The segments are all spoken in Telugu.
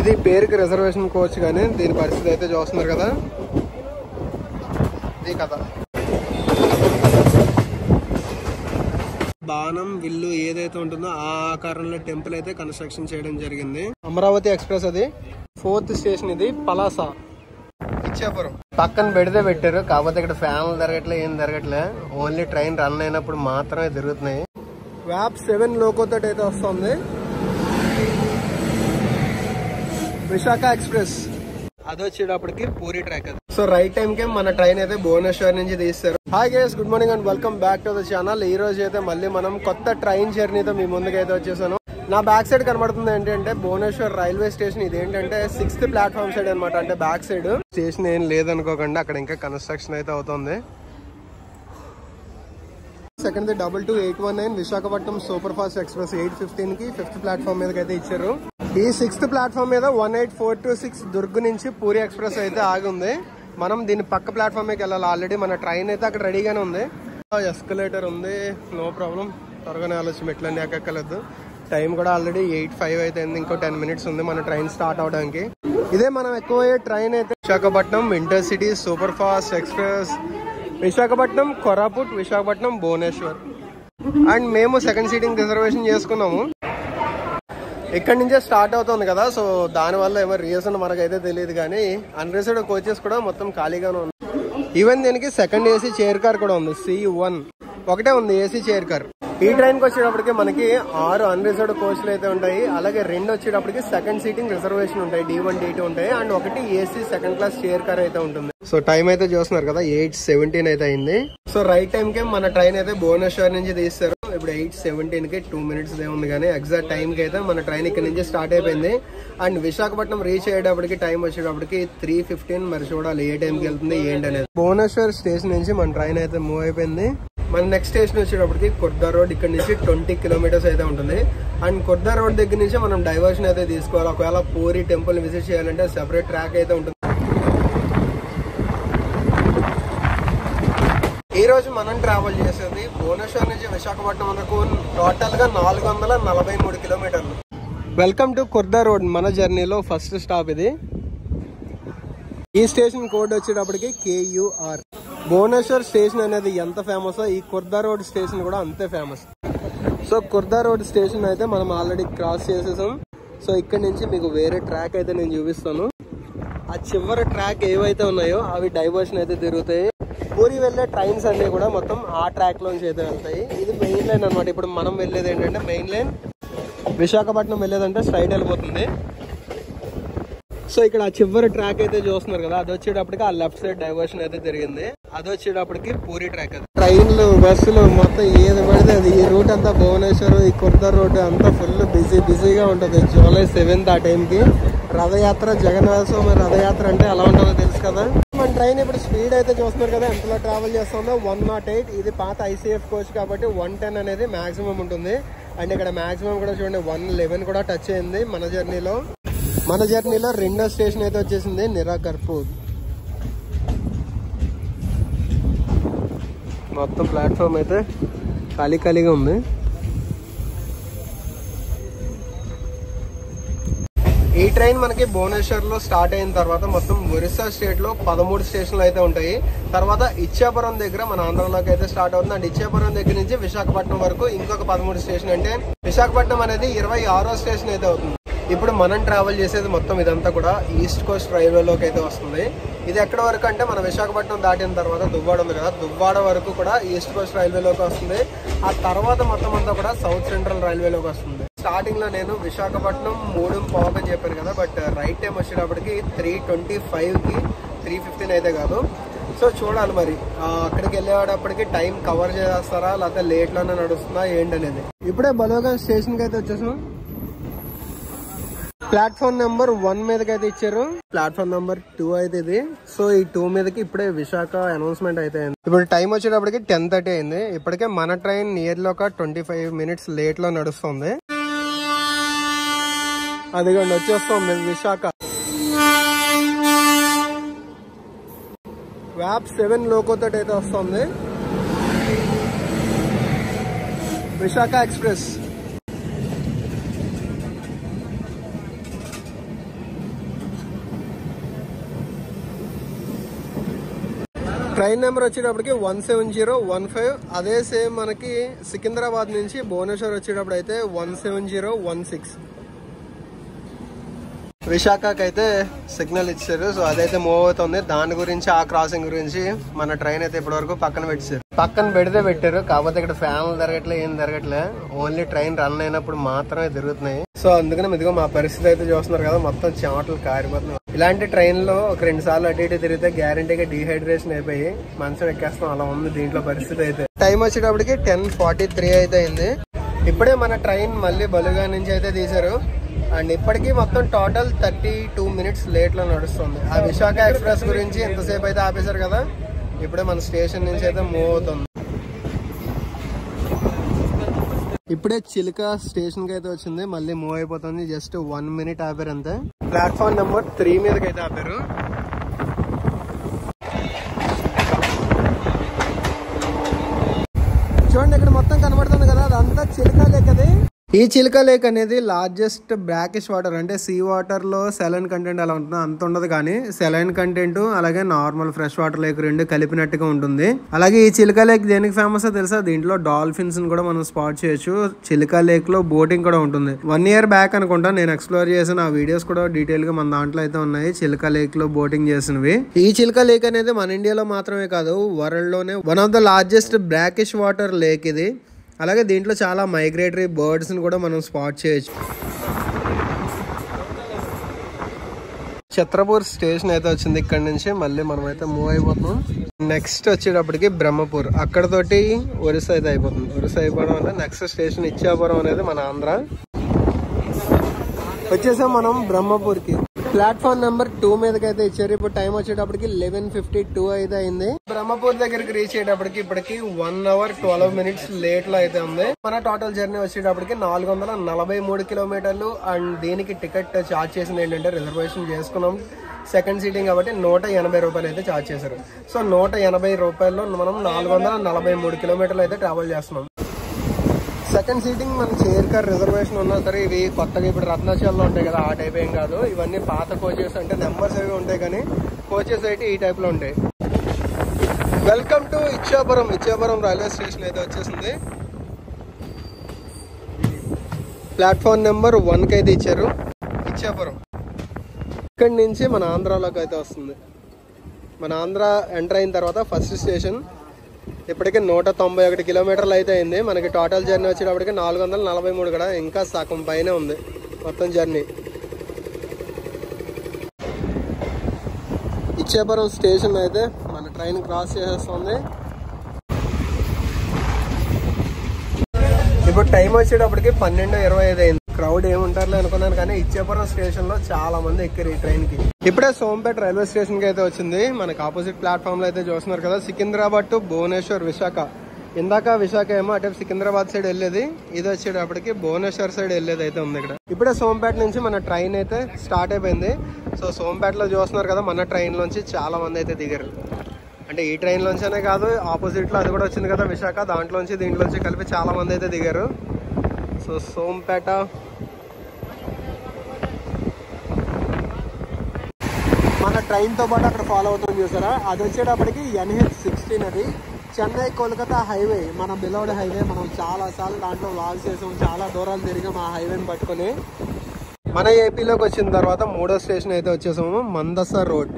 ఇది పేరుకి రిజర్వేషన్ కోచ్ కానీ దీని పరిస్థితి అయితే చూస్తున్నారు కదా. ఇది కథ. బాణం విల్లు ఏదైతే ఉంటుందో ఆ ఆకారంలో టెంపుల్ అయితే కన్స్ట్రక్షన్ చేయడం జరిగింది. అమరావతి ఎక్స్ప్రెస్ అది 4th స్టేషన్. ఇది పలాస ఇచ్చాపురం. పక్కన బెడితే పెట్టారు, కాకపోతే ఇక్కడ ఫ్యాన్లు తిరగట్లే, ఏం తిరగట్లే. ఓన్లీ ట్రైన్ రన్ అయినప్పుడు మాత్రమే తిరుగుతున్నాయి. వ్యాప్ 7 లోకోతో అయితే వస్తుంది. విశాఖ ఎక్స్ప్రెస్ అది వచ్చేటప్పటికి పూరి ట్రాక్ అది. సో రైట్ టైం కి మన ట్రైన్ అయితే భువనేశ్వర్ నుంచి తీస్తారు. Hi guys, good morning and welcome back to the channel. ఈ రోజు అయితే మళ్ళీ మనం కొత్త ట్రైన్ జర్నీతో మీ ముందుకైతే వచ్చేసాను. నా బ్యాక్ సైడ్ కనబడుతుంది ఏంటంటే భువనేశ్వర్ రైల్వే స్టేషన్. ఇది ఏంటంటే 6th ప్లాట్ఫామ్ సైడ్ అనమాట, అంటే బ్యాక్ సైడ్. స్టేషన్ ఏం లేదనుకోకండి, అక్కడ ఇంకా కన్స్ట్రక్షన్ అయితే అవుతుంది. Second 22819 Visakhapatnam super fast express 8:15 కి 5th ప్లాట్ఫామ్ మీదకి అయితే ఇచ్చారు. ఈ 6th ప్లాట్ఫామ్ మీద 18426 దుర్గ్ నుంచి పూరి ఎక్స్ప్రెస్ అయితే ఆగి ఉంది. మనం దీని పక్క ప్లాట్ఫామ్ మీదకి వెళ్ళాలి. ఆల్రెడీ మన ట్రైన్ అయితే అక్కడ రెడీగానే ఉంది. ఎస్కలేటర్ ఉంది, నో ప్రాబ్లం. త్వరగానే ఆలోచన మెట్లన్నీ ఎక్కలేదు. టైం కూడా ఆల్రెడీ 8:05 అయితే ఇంకో 10 minutes ఉంది మన ట్రైన్ స్టార్ట్ అవడానికి. ఇదే మనం ఎక్కువ ట్రైన్ అయితే Visakhapatnam intercity super fast express Visakhapatnam Koraput Visakhapatnam Bhubaneswar. And మేము సెకండ్ సీటింగ్ రిజర్వేషన్ చేసుకున్నాము. ఇక్కడ నుంచే స్టార్ట్ అవుతుంది కదా, సో దానివల్ల ఏమో రీజన్ మనకైతే తెలియదు, కానీ అన్రిజర్వ్డ్ కోచెస్ కూడా మొత్తం ఖాళీగానే ఉంది. ఈవెన్ దీనికి సెకండ్ ఏసీ చైర్ కార్ కూడా ఉంది. C1 ఒకటే ఉంది ఏసీ చైర్ కార్. ఈ ట్రైన్ కి వచ్చేటప్పటికి మనకి 6 అన్రిజర్వ్డ్ కోచ్లు అయితే ఉంటాయి. అలాగే 2 వచ్చేటప్పటికి సెకండ్ సీటింగ్ రిజర్వేషన్ ఉంటాయి, D1 D2 ఉంటాయి. అండ్ ఒకటి AC second class chair car అయితే ఉంటుంది. సో టైం అయితే చూస్తున్నారు కదా, 8:17 అయితే అయింది. సో రైట్ టైం కి మన ట్రైన్ అయితే భువనేశ్వర్ నుంచి తీస్తారు. ఇప్పుడు 8:17 కి 2 minutes ఉంది, కానీ ఎగ్జాక్ట్ టైం కి అయితే మన ట్రైన్ ఇక్కడ నుంచి స్టార్ట్ అయిపోయింది. అండ్ విశాఖపట్నం రీచ్ అయ్యేటప్పటికి టైం వచ్చేటప్పటికి 3:15. మరి చూడాలి ఏ టైంకి వెళ్తుంది ఏంటి అనేది. భువనేశ్వర్ స్టేషన్ నుంచి మన ట్రైన్ అయితే మూవ్ అయిపోయింది. మన నెక్స్ట్ స్టేషన్ వచ్చేటప్పటికి కుర్దా రోడ్. ఇక్కడ నుంచి 20 kilometers అయితే ఉంటుంది. అండ్ కుర్దా రోడ్ దగ్గర నుంచి మనం డైవర్షన్ అయితే తీసుకోవాలి. ఒకవేళ పూరి టెంపుల్ విజిట్ చేయాలంటే సెపరేట్ ట్రాక్ అయితే ఉంటుంది. ఈ రోజు మనం ట్రావెల్ చేసేది భువనేశ్వర్ నుంచి విశాఖపట్నం వరకు టోటల్ గా 443 kilometers. Welcome to Khurda road. మన జర్నీలో ఫస్ట్ స్టాప్ ఇది. ఈ స్టేషన్ కోడ్ వచ్చేటప్పటికి KUR. భువనేశ్వర్ స్టేషన్ అనేది ఎంత ఫేమస్, ఈ కుర్దా రోడ్ స్టేషన్ కూడా అంతే famous. So Khurda road station అయితే మనం ఆల్రెడీ క్రాస్ చేసేసాం. సో ఇక్కడ నుంచి మీకు వేరే ట్రాక్ అయితే నేను చూపిస్తాను. ఆ చివరి ట్రాక్ ఏవైతే ఉన్నాయో అవి డైవర్షన్ అయితే తిరుగుతాయి. పూరి వెళ్లే ట్రైన్స్ అన్ని కూడా మొత్తం ఆ ట్రాక్ లోంచి అయితే వెళ్తాయి. ఇది మెయిన్ లైన్ అనమాట. ఇప్పుడు మనం వెళ్ళేది ఏంటంటే మెయిన్ లైన్. విశాఖపట్నం వెళ్ళేదంటే స్ట్రైట్ వెళ్ళిపోతుంది. సో ఇక్కడ ఆ చివరి ట్రాక్ అయితే చూస్తున్నారు కదా, అది వచ్చేటప్పటికి ఆ లెఫ్ట్ సైడ్ డైవర్షన్ అయితే జరిగింది. అది వచ్చేటప్పటికి పూరి ట్రాక్. అది ట్రైన్లు బస్సులు మొత్తం ఏది పడితే అది. ఈ రూట్ అంతా భువనేశ్వర్ ఈ కుర్దా రోడ్ అంతా ఫుల్ బిజీగా ఉంటుంది. July 7th ఆ టైంకి రథయాత్ర, జగన్నాథ స్వామి రథయాత్ర అంటే ఎలా ఉంటుందో తెలుసు కదా. మన ట్రైన్ ఇప్పుడు స్పీడ్ అయితే చూస్తున్నారు కదా ఎంతలో ట్రావెల్ చేస్తుందో, 108. ఇది పాత ICF కోచ్ కాబట్టి 110 అనేది మాక్సిమం ఉంటుంది. అండ్ ఇక్కడ మాక్సిమం కూడా చూడండి 111 కూడా టచ్ అయింది మన జర్నీలో. మన జర్నీలో రెండో స్టేషన్ అయితే వచ్చేసింది నిరాకర్పూర్. మొత్తం ప్లాట్ఫామ్ అయితే ఖాళీగా ఉంది. ఈ ట్రైన్ మనకి భువనేశ్వర్ లో స్టార్ట్ అయిన తర్వాత మొత్తం ఒరిస్సా స్టేట్ లో 13 స్టేషన్లు అయితే ఉంటాయి. తర్వాత ఇచ్చాపురం దగ్గర మన ఆంధ్రలోకి అయితే స్టార్ట్ అవుతుంది. అండ్ ఇచ్చాపురం దగ్గర నుంచి విశాఖపట్నం వరకు ఇంకొక 13 స్టేషన్. అంటే విశాఖపట్నం అనేది 26వ స్టేషన్ అయితే అవుతుంది. ఇప్పుడు మనం ట్రావెల్ చేసేది మొత్తం ఇదంతా కూడా ఈస్ట్ కోస్ట్ రైల్వేలోకి అయితే వస్తుంది. ఇది ఎక్కడ వరకు అంటే మన విశాఖపట్నం దాటిన తర్వాత దువ్వాడ ఉంది కదా, దువ్వాడ వరకు కూడా ఈస్ట్ కోస్ట్ రైల్వేలోకి వస్తుంది. ఆ తర్వాత మొత్తం అంతా కూడా సౌత్ సెంట్రల్ రైల్వేలోకి వస్తుంది. స్టార్టింగ్ లో నేను విశాఖపట్నం 3:15 అని చెప్పాను కదా, బట్ రైట్ టైం వచ్చేటప్పటికి 3:25 కి 3:15 అయితే కాదు. సో చూడాలి మరి అక్కడికి వెళ్ళేటప్పటికి టైం కవర్ చేస్తారా లేకపోతే లేట్ లోనే నడుస్తుందా ఏంటనేది. ఇప్పుడే బలోగన్ స్టేషన్ కి అయితే వచ్చేసాం. ప్లాట్ఫామ్ నెంబర్ 1 మీదకి అయితే ఇచ్చారు. ప్లాట్ఫామ్ నెంబర్ 2 అయితే ఇది. సో ఈ 2 మీదకి ఇప్పుడే విశాఖ అనౌన్స్మెంట్ అయితే అయింది. ఇప్పుడు టైం వచ్చేటప్పటికి 10:30 అయింది. ఇప్పటికే మన ట్రైన్ నియర్లీ ఒక 25 minutes లేట్ లో నడుస్తుంది. అదిగోండి వచ్చేస్తుంది విశాఖ. వ్యాప్ 7 లోకోతో అయితే వస్తుంది విశాఖ ఎక్స్ప్రెస్. ట్రైన్ నెంబర్ వచ్చేటప్పటికి 17015. అదే సేమ్ మనకి సికింద్రాబాద్ నుంచి భువనేశ్వర్ వచ్చేటప్పుడు అయితే 17016. విశాఖకి అయితే సిగ్నల్ ఇచ్చారు. సో అదైతే మూవ్ అవుతుంది. దాని గురించి ఆ క్రాసింగ్ గురించి మన ట్రైన్ అయితే ఇప్పటి వరకు పక్కన పెట్టారు. పక్కన పెట్టారు. కాకపోతే ఇక్కడ ఫ్యాన్లు తిరగట్లే, ఏం తిరగట్లే. ఓన్లీ ట్రైన్ రన్ అయినప్పుడు మాత్రమే తిరుగుతున్నాయి. సో అందుకనే ఇదిగో మా పరిస్థితి అయితే చూస్తున్నారు కదా, మొత్తం చెమటలు కారిపోతున్నాయి. ఇలాంటి ట్రైన్ లో ఒక 2 సార్లు అటు ఇటు తిరిగితే గ్యారంటీగా డీహైడ్రేషన్ అయిపోయి మంచం ఎక్కేస్తాం. అలా ఉంది దీంట్లో పరిస్థితి అయితే. టైం వచ్చేటప్పటికి 10:43 అయితే అయింది. ఇప్పుడే మన ట్రైన్ మళ్ళీ బలుగా నుంచి అయితే తీశారు. అండ్ ఇప్పటికీ మొత్తం టోటల్ 32 మినిట్స్ లేట్ లో నడుస్తుంది. ఆ విశాఖ ఎక్స్ప్రెస్ గురించి ఎంతసేపు అయితే ఆపేశారు కదా, ఇప్పుడే మన స్టేషన్ నుంచి అయితే మూవ్ అవుతుంది. ఇప్పుడే చిలుక స్టేషన్ కి అయితే వచ్చింది, మళ్ళీ మూవ్ అయిపోతుంది. జస్ట్ 1 మినిట్ ఆపారు అంతే. ప్లాట్ఫామ్ నెంబర్ 3 మీదకి అయితే ఆపారు. చూడండి ఇక్కడ మొత్తం కనబడుతుంది కదా, అదంతా చిలుక లేక్. అది ఈ చిలుక లేక్ అనేది లార్జెస్ట్ బ్రాకిష్ వాటర్, అంటే సీ వాటర్ లో సెలైన్ కంటెంట్ ఎలా ఉంటుందో అంత ఉండదు, కానీ సెలైన్ కంటెంట్ అలాగే నార్మల్ ఫ్రెష్ వాటర్ లేక్ రెండు కలిపినట్టుగా ఉంటుంది. అలాగే ఈ చిలుక లేక్ దేనికి ఫేమస్ తెలుసా? దీంట్లో డాల్ఫిన్స్ కూడా మనం స్పాట్ చేయొచ్చు. చిలుక లేక్ లో బోటింగ్ కూడా ఉంటుంది. 1 ఇయర్ బ్యాక్ అనుకుంటా నేను ఎక్స్ప్లోర్ చేసిన ఆ వీడియోస్ కూడా డీటెయిల్ గా మన దాంట్లో అయితే ఉన్నాయి, చిలుక లేక్ లో బోటింగ్ చేసినవి. ఈ చిలుక లేక్ అనేది మన ఇండియాలో మాత్రమే కాదు, వరల్డ్ లోనే one of the largest brackish water lake ఇది. అలాగే దీంట్లో చాలా మైగ్రేటరీ బర్డ్స్ ని కూడా మనం స్పాట్ చేయొచ్చు. ఛత్రపూర్ స్టేషన్ అయితే వచ్చింది. ఇక్కడ నుంచి మళ్ళీ మనం అయితే మూవ్ అయిపోతున్నాం. నెక్స్ట్ వచ్చేటప్పటికి బ్రహ్మపూర్, అక్కడతోటి ఒరిస్సా అయితే అయిపోతుంది. ఒరిస్సా అయిపోవడం అంటే నెక్స్ట్ స్టేషన్ ఇచ్చాపురం అనేది మన ఆంధ్ర. వచ్చేసాం మనం బ్రహ్మపూర్ కి. ప్లాట్ఫామ్ నెంబర్ 2 మీదకి అయితే ఇచ్చారు. ఇప్పుడు టైం వచ్చేటప్పటికి 11:52 అయితే అయింది. బ్రహ్మపూర్ దగ్గరికి రీచ్ అయ్యేటప్పటికి ఇప్పటికి 1 అవర్ 12 మినిట్స్ లేట్ లో అయితే ఉంది. మన టోటల్ జర్నీ వచ్చేటప్పటికి 443 కిలోమీటర్లు. అండ్ దీనికి టికెట్ చార్జ్ చేసింది ఏంటంటే, రిజర్వేషన్ చేసుకున్నాం సెకండ్ సీటింగ్ కాబట్టి 180 రూపాయలు అయితే చార్జ్ చేశారు. సో 180 రూపాయల్లో మనం 443 కిలోమీటర్లు అయితే ట్రావెల్ చేస్తున్నాం. సెకండ్ సీటింగ్ మన చైర్ కార్ రిజర్వేషన్ ఉన్నా సరే, ఇవి కొత్తగా ఇప్పుడు రత్నాచల్లో ఉంటాయి కదా, ఆ టైప్ ఏం కాదు. ఇవన్నీ పాత కోచెస్, అంటే నెంబర్స్ అవి ఉంటాయి కానీ కోచెస్ అయితే ఈ టైప్ లో ఉంటాయి. Welcome to Ichchapuram. Ichchapuram railway station అయితే వచ్చేసింది. ప్లాట్ఫామ్ నెంబర్ 1 కి అయితే ఇచ్చారు ఇచ్చాపురం. ఇక్కడి నుంచి మన ఆంధ్రాలోకి అయితే వస్తుంది. మన ఆంధ్ర ఎంటర్ అయిన తర్వాత ఫస్ట్ స్టేషన్. ఇప్పటికే 191 కిలోమీటర్లు అయితే అయింది. మనకి టోటల్ జర్నీ వచ్చేటప్పటికి 443 కూడా, ఇంకా సగం పైన ఉంది మొత్తం జర్నీ. ఇచ్చాపురం స్టేషన్ అయితే మన ట్రైన్ క్రాస్ చేసేస్తుంది. ఇప్పుడు టైం వచ్చేటప్పటికి 12:25 అయింది. క్రౌడ్ ఏముంటారులే అనుకున్నాను, కానీ ఇచ్చాపురం స్టేషన్ లో చాలా మంది ఎక్కారు ఈ ట్రైన్ కి. ఇప్పుడే సోంపేట రైల్వే స్టేషన్ కి అయితే వచ్చింది. మనకి ఆపోజిట్ ప్లాట్ఫామ్ లో అయితే చూస్తున్నారు కదా, సికింద్రాబాద్ టు భువనేశ్వర్ విశాఖ. ఇందాక విశాఖ ఏమో అటు సికింద్రాబాద్ సైడ్ వెళ్ళేది, ఇది వచ్చేటప్పటికి భువనేశ్వర్ సైడ్ వెళ్ళేది అయితే ఉంది ఇక్కడ. ఇప్పుడే సోంపేట నుంచి మన ట్రైన్ అయితే స్టార్ట్ అయిపోయింది. సో సోంపేటలో చూస్తున్నారు కదా, మన ట్రైన్ లోంచి చాలా మంది అయితే దిగారు. అంటే ఈ ట్రైన్ లోంచనే కాదు, ఆపోజిట్ లో అది కూడా వచ్చింది కదా విశాఖ, దాంట్లోంచి దీంట్లోంచి కలిపి చాలా మంది అయితే దిగారు. సో సోంపేట మన ట్రైన్ తో పాటు అక్కడ ఫాలో అవుతుంది చూసారా, అది వచ్చేటప్పటికి NH16. అది చెన్నై కోల్కతా హైవే, మన బిలౌడ్ హైవే. మనం చాలా సార్లు దాంట్లో వ్లాగ్స్ చేసాం, చాలా దూరాలు తిరిగాం ఆ హైవేని పట్టుకొని. మన ఏపీలోకి వచ్చిన తర్వాత 3వ స్టేషన్ అయితే వచ్చేసాము, మందస రోడ్.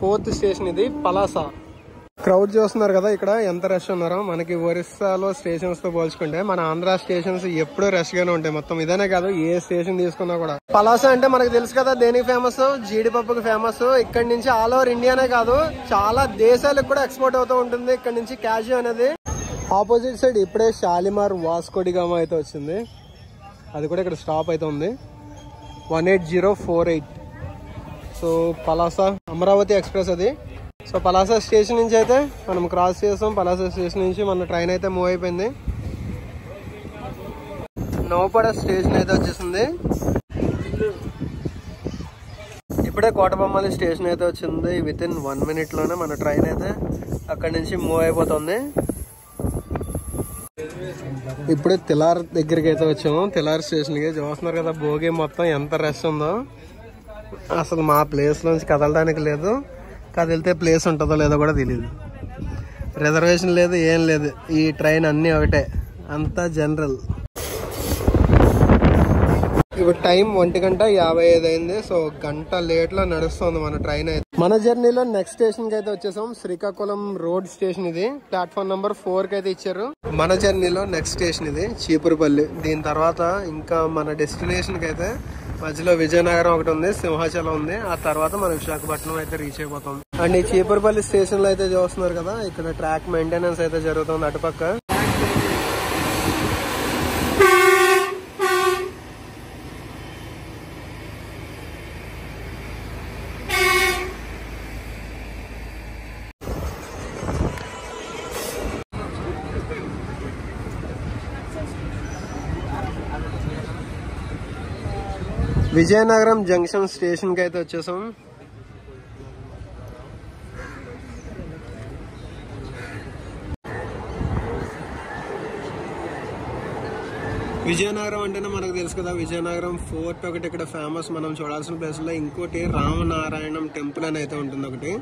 ఫోర్త్ స్టేషన్ ఇది పలాస. క్రౌడ్ చూస్తున్నారు కదా ఇక్కడ ఎంత రష్ ఉన్నారో. మనకి ఒరిస్సాలో స్టేషన్స్ తో పోల్చుకుంటే మన ఆంధ్ర స్టేషన్స్ ఎప్పుడూ రష్ గానే ఉంటాయి. మొత్తం ఇదనే కాదు, ఏ స్టేషన్ తీసుకున్నా కూడా. పలాస అంటే మనకు తెలుసు కదా దేనికి ఫేమస్, జీడిపప్పుకి ఫేమస్. ఇక్కడ నుంచి ఆల్ ఓవర్ ఇండియానే కాదు, చాలా దేశాలకు కూడా ఎక్స్పోర్ట్ అవుతూ ఉంటుంది ఇక్కడ నుంచి క్యాష్యూ అనేది. ఆపోజిట్ సైడ్ ఇప్పుడే షాలిమార్ వాస్కోడిగామా అయితే వచ్చింది, అది కూడా ఇక్కడ స్టాప్ అయితే ఉంది. 18048. సో పలాస అమరావతి ఎక్స్ప్రెస్ అది. సో పలాస స్టేషన్ నుంచి అయితే మనం క్రాస్ చేసాం. పలాస స్టేషన్ నుంచి మన ట్రైన్ అయితే మూవ్ అయిపోయింది. నౌపడ స్టేషన్ అయితే వచ్చేసింది. ఇప్పుడే కోటబొమ్మలి స్టేషన్ అయితే వచ్చింది. విత్ ఇన్ 1 మినిట్ లోనే మన ట్రైన్ అయితే అక్కడి నుంచి మూవ్ అయిపోతుంది. ఇప్పుడు తిలార్ దగ్గరికి అయితే వచ్చాము. తిలార్ స్టేషన్ కి చూస్తున్నారు కదా, భోగి మొత్తం ఎంత రష్ ఉందో. అసలు మా ప్లేస్ నుంచి కదలడానికి లేదు, కదిలితే ప్లేస్ ఉంటుందో లేదో కూడా తెలియదు. రిజర్వేషన్ లేదు, ఏం లేదు. ఈ ట్రైన్ అన్నీ ఒకటే, అంతా జనరల్. ఇప్పుడు టైం 1:55 అయింది. సో గంట లేట్ లో నడుస్తుంది మన ట్రైన్ అయితే. మన జర్నీలో నెక్స్ట్ స్టేషన్ కి అయితే వచ్చేసాం. శ్రీకాకుళం రోడ్ స్టేషన్ ఇది. ప్లాట్ఫామ్ నెంబర్ 4 కి అయితే ఇచ్చారు. మన జర్నీలో నెక్స్ట్ స్టేషన్ ఇది చీపురుపల్లి. దీని తర్వాత ఇంకా మన డెస్టినేషన్ కి అయితే మధ్యలో విజయనగరం ఒకటి ఉంది, సింహాచలం ఉంది. ఆ తర్వాత మనం విశాఖపట్నం అయితే రీచ్ అయిపోతాం. అండ్ ఈ చీపురుపల్లి స్టేషన్ లో అయితే చూస్తున్నారు కదా, ఇక్కడ ట్రాక్ మెయింటెనెన్స్ అయితే జరుగుతుంది అటుపక్క. విజయనగరం జంక్షన్ స్టేషన్ కి అయితే వచ్చేసాం. విజయనగరం అంటేనే మనకు తెలుసు కదా, విజయనగరం ఫోర్ట్ ఒకటి ఇక్కడ ఫేమస్. మనం చూడాల్సిన ప్లేస్ లో ఇంకోటి రామనారాయణం టెంపుల్ అని అయితే ఉంటుంది ఒకటి.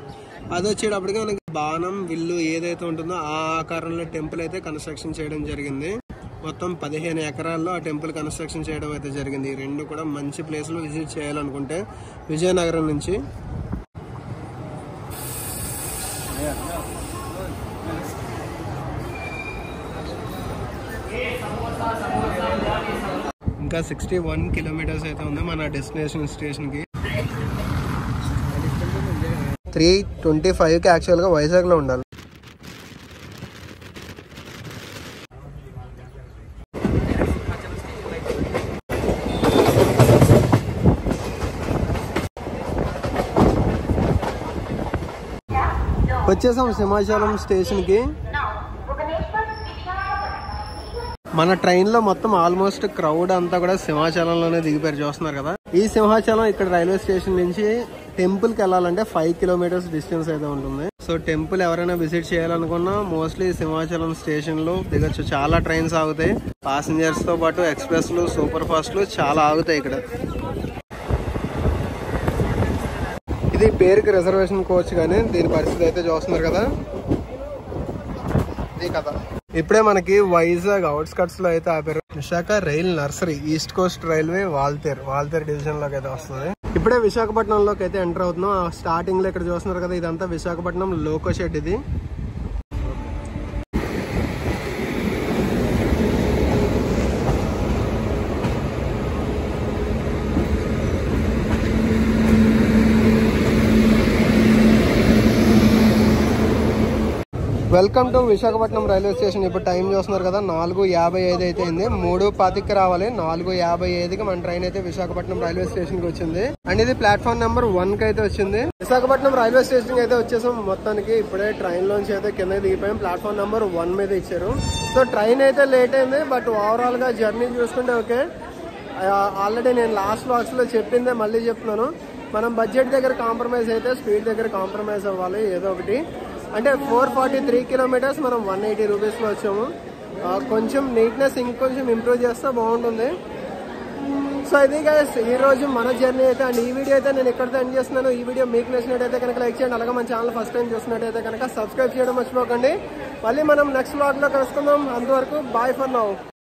అది వచ్చేటప్పటికి మనకి బాణం విల్లు ఏదైతే ఉంటుందో ఆ ఆకారంలో టెంపుల్ అయితే కన్స్ట్రక్షన్ చేయడం జరిగింది. మొత్తం 15 ఎకరాల్లో ఆ టెంపుల్ కన్స్ట్రక్షన్ చేయడం అయితే జరిగింది. ఈ రెండు కూడా మంచి ప్లేస్లు విజిట్ చేయాలనుకుంటే విజయనగరం నుంచి. ఇంకా 61 కిలోమీటర్స్ అయితే ఉంది మన డెస్టినేషన్ స్టేషన్ కి. 3:25కి యాక్చువల్ గా వైజాగ్ లో ఉండాలి. వచ్చేసాం సింహాచలం స్టేషన్ కి. మన ట్రైన్ లో మొత్తం ఆల్మోస్ట్ క్రౌడ్ అంతా కూడా సింహాచలంలోనే దిగిపోయారు, చూస్తున్నారు కదా. ఈ సింహాచలం ఇక్కడ రైల్వే స్టేషన్ నుంచి టెంపుల్ కి వెళ్ళాలంటే 5 కిలోమీటర్స్ డిస్టెన్స్ అయితే ఉంటుంది. సో టెంపుల్ ఎవరైనా విజిట్ చేయాలనుకున్నా మోస్ట్లీ సింహాచలం స్టేషన్ లో దిగొచ్చు. చాలా ట్రైన్స్ ఆగుతాయి, పాసింజర్స్ తో పాటు ఎక్స్ప్రెస్లు, సూపర్ ఫాస్ట్లు చాలా ఆగుతాయి ఇక్కడ. ఇది పేరుకి రిజర్వేషన్ కోచ్, కానీ దీని పరిస్థితి అయితే చూస్తున్నారు కదా. ఇది కదా, ఇప్పుడే మనకి వైజాగ్ అవుట్స్కట్స్ లో అయితే ఆపారు. Visakha rail nursery, east Coast railway, Waltair division లోకి అయితే వస్తుంది. ఇప్పుడే విశాఖపట్నంలోకి అయితే ఎంటర్ అవుతున్నాం. స్టార్టింగ్ లో ఇక్కడ చూస్తున్నారు కదా, ఇదంతా విశాఖపట్నం లోకో షెడ్ ఇది. Welcome to Visakhapatnam railway station. ఇప్పుడు టైం చూస్తున్నారు కదా, 4:55 అయితే అయింది. 3:25కి రావాలి, 4:55కి మన ట్రైన్ అయితే విశాఖపట్నం రైల్వే స్టేషన్ కి వచ్చింది. అండ్ ఇది ప్లాట్ఫామ్ నెంబర్ 1 కి అయితే వచ్చింది. విశాఖపట్నం రైల్వే స్టేషన్ కి అయితే వచ్చేసాం. మొత్తానికి ఇప్పుడే ట్రైన్ లోంచి అయితే కింద దిగిపోయాం. ప్లాట్ఫామ్ నెంబర్ 1 మీద ఇచ్చారు. సో ట్రైన్ అయితే లేట్ అయింది, బట్ ఓవరాల్ గా జర్నీ చూసుకుంటే ఓకే. ఆల్రెడీ నేను లాస్ట్ వ్లాగ్స్ లో చెప్పిందే మళ్ళీ చెప్తున్నాను, మనం బడ్జెట్ దగ్గర కాంప్రమైజ్ అయితే స్పీడ్ దగ్గర కాంప్రమైజ్ అవ్వాలి ఏదో ఒకటి. అంటే 443 కిలోమీటర్స్ మనం 180 రూపీస్లో వచ్చాము. కొంచెం నీట్నెస్ ఇంకొంచెం ఇంప్రూవ్ చేస్తే బాగుంటుంది. సో ఇది గైస్ ఈ రోజు మన జర్నీ అయితే. అండ్ ఈ వీడియో అయితే నేను ఎక్కడితో ఎండ్ చేస్తున్నాను. ఈ వీడియో మీకు నచ్చినట్టయితే కనుక లైక్ చేయండి. అలాగే మన ఛానల్ ఫస్ట్ టైం చూసినట్టయితే కనుక సబ్స్క్రైబ్ చేయడం మర్చిపోకండి. మళ్ళీ మనం నెక్స్ట్ వ్లాగ్లో కలుసుకుందాం. అంతవరకు బాయ్ ఫర్ నౌ.